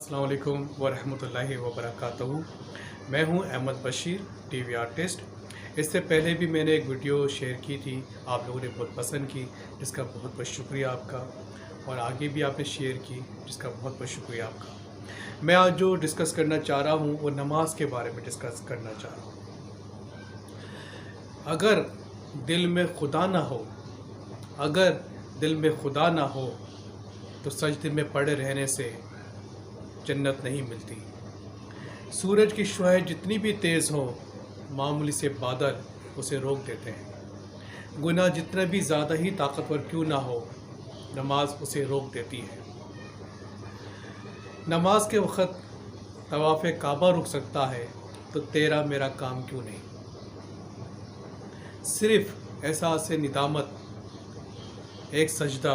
अस्सलाम वालेकुम वरहमतुल्लाहि वबरकातुहू। मैं हूं अहमद बशीर, टीवी आर्टिस्ट। इससे पहले भी मैंने एक वीडियो शेयर की थी, आप लोगों ने बहुत पसंद की, जिसका बहुत बहुत शुक्रिया आपका। और आगे भी आपने शेयर की, जिसका बहुत बहुत शुक्रिया आपका। मैं आज जो डिस्कस करना चाह रहा हूं वो नमाज के बारे में डिस्कस करना चाह रहा हूं। अगर दिल में खुदा ना हो, अगर दिल में खुदा ना हो तो सजदे में पड़े रहने से जन्नत नहीं मिलती। सूरज की शुआएं जितनी भी तेज़ हो, मामूली से बादल उसे रोक देते हैं। गुनाह जितना भी ज़्यादा ही ताकतवर क्यों ना हो, नमाज उसे रोक देती है। नमाज के वक़्त तवाफ़ काबा रुक सकता है, तो तेरा मेरा काम क्यों नहीं। सिर्फ़ एहसास निदामत, एक सजदा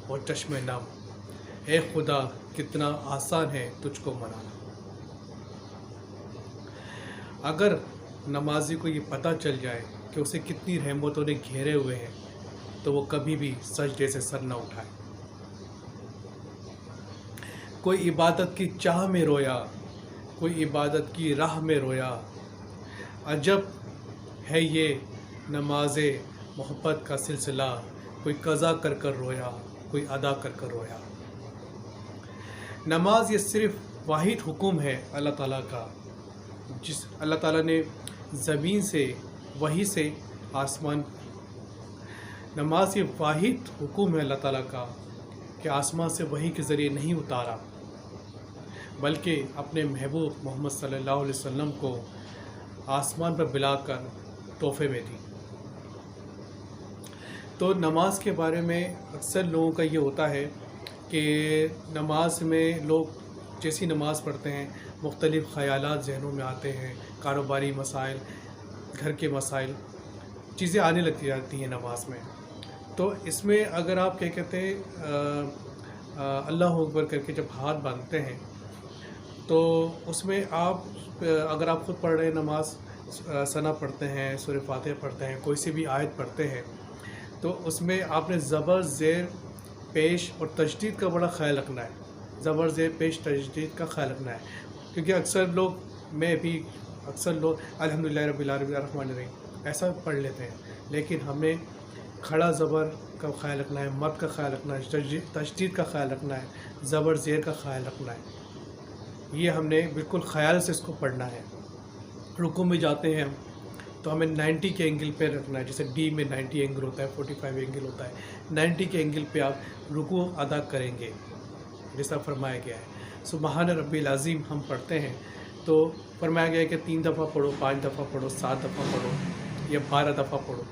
और चश्मे नम, ए खुदा कितना आसान है तुझको मनाना। अगर नमाजी को ये पता चल जाए कि उसे कितनी रहमतों ने घेरे हुए हैं, तो वो कभी भी सजदे से सर न उठाए। कोई इबादत की चाह में रोया, कोई इबादत की राह में रोया। अजब है ये नमाज़े मोहब्बत का सिलसिला, कोई कज़ा कर कर रोया, कोई अदा कर कर रोया। नमाज ये सिर्फ़ वाहिद हुक्म है अल्लाह ताला का, जिस अल्लाह ताला ने ज़मीन से वही से आसमान, नमाज ये वाहिद हुक्म है अल्लाह ताला का कि आसमान से वही के ज़रिए नहीं उतारा, बल्कि अपने महबूब मोहम्मद सल्लल्लाहु अलैहि वसल्लम को आसमान पर बिलाकर तोहफे में दी। तो नमाज के बारे में अक्सर लोगों का ये होता है कि नमाज में लोग जैसी नमाज़ पढ़ते हैं, मुख्तलिफ़ ख़यालात ज़हनों में आते हैं, कारोबारी मसाइल, घर के मसाइल, चीज़ें आने लगती जाती हैं नमाज में। तो इसमें अगर आप क्या कहते हैं अल्लाह अकबर करके जब हाथ बांधते हैं, तो उसमें आप अगर आप ख़ुद पढ़ रहे हैं नमाज, सना पढ़ते हैं, सूरह फातिहा पढ़ते हैं, कोई सी भी आयत पढ़ते हैं, तो उसमें आपने ज़बर ज़ेर पेश और तशदीद का बड़ा ख्याल रखना है। ज़बर ज़ेर पेश तशदीद का ख्याल रखना है, क्योंकि अक्सर लोग, मैं भी अक्सर लोग अल्हम्दुलिल्लाह रब्बिल आलमीन अर्रहमानिर रहीम ऐसा पढ़ लेते हैं, लेकिन हमें खड़ा ज़बर का ख्याल रखना है, मद का ख्याल रखना है, तशदीद का ख्याल रखना है, ज़बर ज़ेर का ख्याल रखना है। ये हमने बिल्कुल ख़याल से इसको पढ़ना है। रुकू में जाते हैं हम, तो हमें 90 के एंगल पे रखना है। जैसे डी में 90 एंगल होता है, 45 एंगल होता है, 90 के एंगल पे आप रुकू अदा करेंगे, जैसा फरमाया गया है। सुबहान रब्बिल अज़ीम हम पढ़ते हैं, तो फरमाया गया है कि 3 दफ़ा पढ़ो, 5 दफ़ा पढ़ो, 7 दफ़ा पढ़ो या 12 दफ़ा पढ़ो।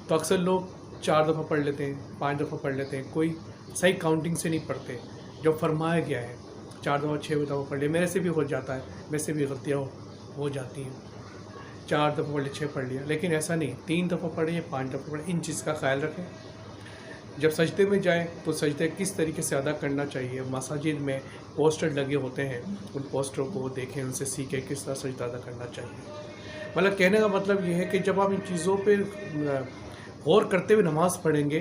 तो अक्सर लोग 4 दफ़ा पढ़ लेते हैं, 5 दफ़ा पढ़ लेते हैं, कोई सही काउंटिंग से नहीं पढ़ते। जो फरमाया गया है 4 दफ़ा 6 दफ़ा पढ़ लिया, मेरे से भी हो जाता है, मेरे से भी गलतियाँ हो जाती हैं। 4 दफ़ा पढ़ लिया, 6 पढ़ लिया, लेकिन ऐसा नहीं, 3 दफ़ा पढ़े या 5 दफ़ा पढ़े, इन चीज़ का ख्याल रखें। जब सजदे में जाएं तो सजदे किस तरीके से अदा करना चाहिए। मसाजिद में पोस्टर लगे होते हैं, उन पोस्टरों को देखें, उनसे सीखें किस तरह सजदा अदा करना चाहिए। मतलब कहने का मतलब ये है कि जब आप इन चीज़ों पे गौर करते हुए नमाज़ पढ़ेंगे,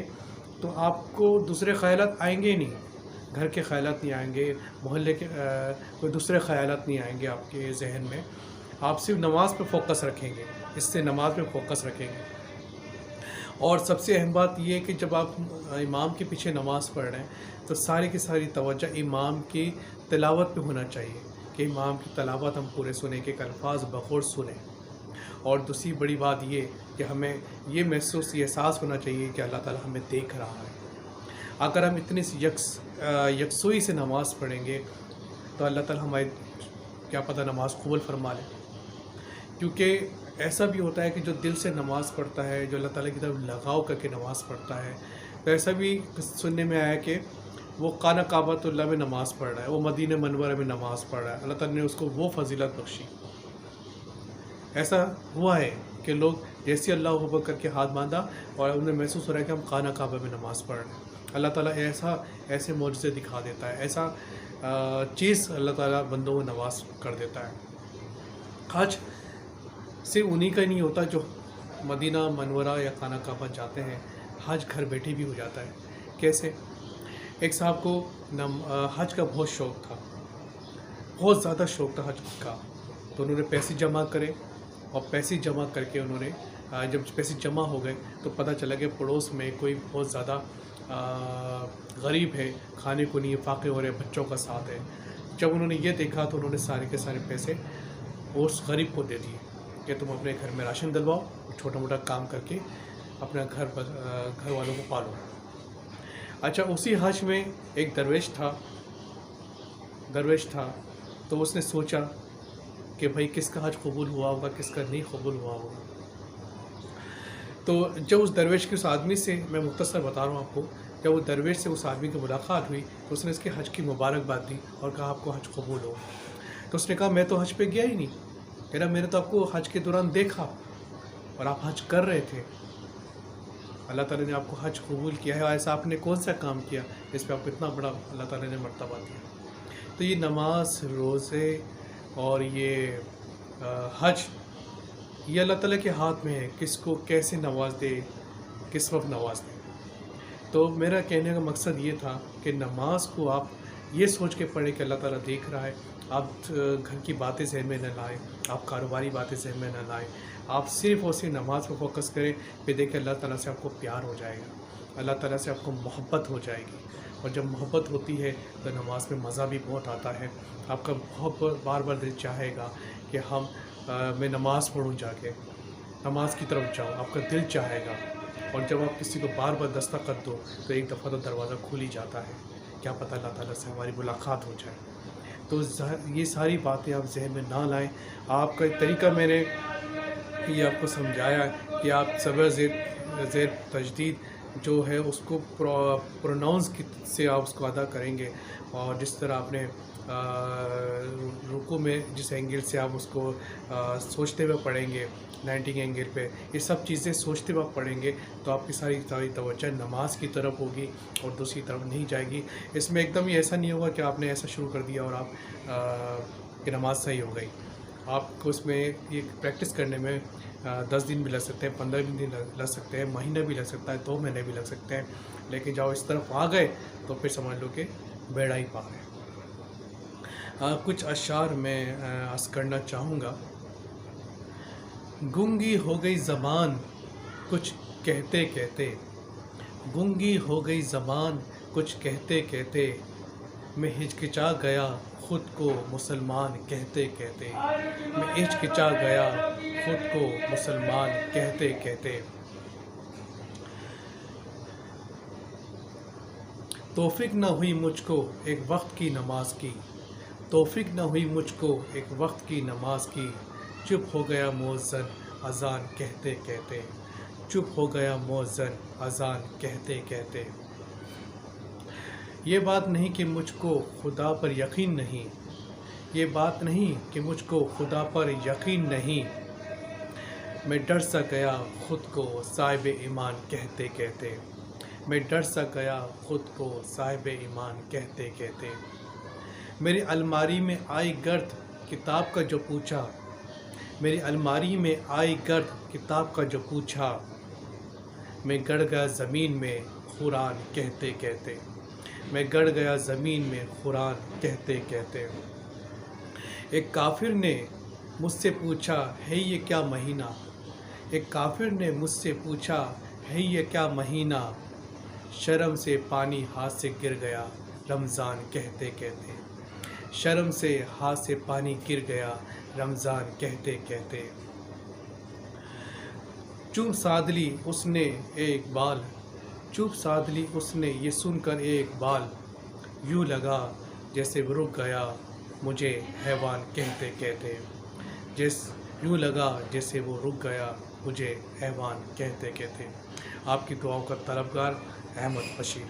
तो आपको दूसरे ख़यालात आएंगे ही नहीं, घर के ख़यालात नहीं आएंगे, मोहल्ले के कोई दूसरे ख़यालात नहीं आएंगे आपके जहन में। आप सिर्फ नमाज पे फोकस रखेंगे, इससे नमाज पे फोकस रखेंगे। और सबसे अहम बात यह है कि जब आप इमाम के पीछे नमाज़ पढ़ रहे हैं, तो सारी की सारी तवज्जो इमाम की तिलावत पे होना चाहिए, कि इमाम की तिलावत हम पूरे सुने, के अल्फाज बखौर सुने। और दूसरी बड़ी बात ये कि हमें ये महसूस, ये एहसास होना चाहिए कि अल्लाह ताला हमें देख रहा है। अगर हम इतनी यकसुई से नमाज़ पढ़ेंगे, तो अल्लाह ताला हमारी क्या पता नमाज कबूल फरमा ले। क्योंकि ऐसा भी होता है कि जो दिल से नमाज़ पढ़ता है, जो अल्लाह ताला की तरफ लगाव करके नमाज़ पढ़ता है, तो ऐसा भी सुनने में आया कि वो खाना काबतुल्लाह में नमाज़ पढ़ रहा है, वो मदीना मनवरा में नमाज़ पढ़ रहा है, अल्लाह ताला ने उसको वो फजीलत बख्शी। ऐसा हुआ है कि लोग जैसे अल्लाह अकबर करके हाथ बांधा और उन्हें महसूस हो रहा है कि हम खाना काबा में नमाज़ पढ़ रहे हैं। अल्लाह ताला ऐसे मौजज़े दिखा देता है, ऐसा चीज़ अल्लाह ताला बंदों को नवाज़ कर देता है। हज सिर्फ उन्हीं का नहीं होता जो मदीना मनवरा या खाना काबा जाते हैं, हज घर बैठे भी हो जाता है। कैसे? एक साहब को हज का बहुत शौक़ था, बहुत ज़्यादा शौक़ था हज का। तो उन्होंने पैसे जमा करे और पैसे जमा करके उन्होंने जब पैसे जमा हो गए तो पता चला कि पड़ोस में कोई बहुत ज़्यादा गरीब है, खाने को नहीं, फाके हो रहे, बच्चों का साथ है। जब उन्होंने ये देखा तो उन्होंने सारे के सारे पैसे उस गरीब को दे दिए कि तुम अपने घर में राशन डलवाओ, छोटा मोटा काम करके अपना घर वालों को पालो। अच्छा, उसी हज में एक दरवेश था तो उसने सोचा कि भाई किसका हज कबूल हुआ होगा, किसका नहीं कबूल हुआ होगा। तो जब उस दरवेश के उस आदमी से, मैं मुख्तसर बता रहा हूँ आपको, जब वो दरवेश से उस आदमी की मुलाकात हुई तो उसने इसके हज की मुबारकबाद दी और कहा आपको हज कबूल हो। तो उसने कहा मैं तो हज पे गया ही नहीं, मैंने तो आपको हज के दौरान देखा और आप हज कर रहे थे, अल्लाह ताला ने आपको हज कबूल किया है, ऐसा आपने कौन सा काम किया इस पर आपको इतना बड़ा अल्लाह ताला ने मर्तबा दिया। तो ये नमाज, रोज़े और ये हज, ये अल्लाह ताला के हाथ में है, किसको कैसे नवाज दे, किस वक्त नवाज दे। तो मेरा कहने का मकसद ये था कि नमाज को आप ये सोच के पढ़ें कि अल्लाह ताला देख रहा है। आप घर की बातें जहन में न लाएं, आप कारोबारी बातें जहन में न लाएं, आप सिर्फ़ और सिर्फ नमाज पर फोकस करें। फिर देखिए अल्लाह ताला से आपको प्यार हो जाएगा, अल्लाह ताला से आपको मोहब्बत हो जाएगी। और जब मोहब्बत होती है तो नमाज में मज़ा भी बहुत आता है। आपका बहुत बार बार दिल चाहेगा कि मैं नमाज़ पढ़ूँ, जाके नमाज की तरफ जाऊँ, आपका दिल चाहेगा। और जब आप किसी को बार बार दस्तक दो तो एक दफ़ा तो दरवाज़ा खुल ही जाता है, क्या पता अल्लाह ताला से हमारी मुलाकात हो जाए। तो ये सारी बातें आप जहन में ना लाएं। आपका एक तरीका मैंने ये आपको समझाया कि आप सबर ज़ेर तजदीद जो है उसको प्रोनाउंस से आप उसको अदा करेंगे, और जिस तरह आपने रुकू में जिस एंगल से आप उसको सोचते हुए पढ़ेंगे, 90 एंगल पे, ये सब चीज़ें सोचते हुए पढ़ेंगे तो आपकी सारी तवज्जो नमाज की तरफ होगी और दूसरी तरफ नहीं जाएगी। इसमें एकदम ही ऐसा नहीं होगा कि आपने ऐसा शुरू कर दिया और आप कि नमाज सही हो गई। आपको उसमें ये प्रैक्टिस करने में 10 दिन भी लग सकते हैं, 15 दिन लग सकते हैं, महीना भी लग सकता है, 2 महीने भी लग सकते हैं। लेकिन जब इस तरफ आ गए तो फिर समझ लो कि बेड़ा ही पार है। कुछ अशार मैं अर्ज़ करना चाहूँगा। गूंगी हो गई ज़बान कुछ कहते कहते, गूंगी हो गई ज़बान कुछ कहते कहते, मैं हिचकिचा गया ख़ुद को मुसलमान कहते कहते, मैं हिचकिचा गया ख़ुद को मुसलमान कहते कहते। तौफ़ीक़ न हुई मुझको एक वक्त की नमाज की, तौफ़ीक़ न हुई मुझको एक वक्त की नमाज की, चुप हो गया मुअज़्ज़िन अज़ान कहते कहते, चुप हो गया मुअज़्ज़िन अज़ान कहते कहते। ये बात नहीं कि मुझको खुदा पर यकीन नहीं, ये बात नहीं कि मुझको खुदा पर यकीन नहीं, मैं डर सा गया ख़ुद को साहिब ईमान कहते कहते, मैं डर सा गया ख़ुद को साहिब ईमान कहते कहते। मेरी अलमारी में आई गर्द किताब का जो पूछा, मेरी अलमारी में आई गर्द किताब का जो पूछा, मैं गड़ गया ज़मीन में कुरान कहते कहते, मैं गड़ गया ज़मीन में कुरान कहते कहते। एक काफिर ने मुझसे पूछा है ये क्या महीना, एक काफिर ने मुझसे पूछा है ये क्या महीना, शर्म से पानी हाथ से गिर गया रमज़ान कहते कहते, शर्म से हाथ से पानी गिर गया रमज़ान कहते कहते। चुप सादली उसने एक बाल, चुप सादली उसने ये सुनकर एक बाल, यूँ लगा जैसे वो रुक गया मुझे हैवान कहते कहते, यूँ लगा जैसे वो रुक गया मुझे हैवान कहते कहते। आपकी दुआओं का तलबगार अहमद बशीर।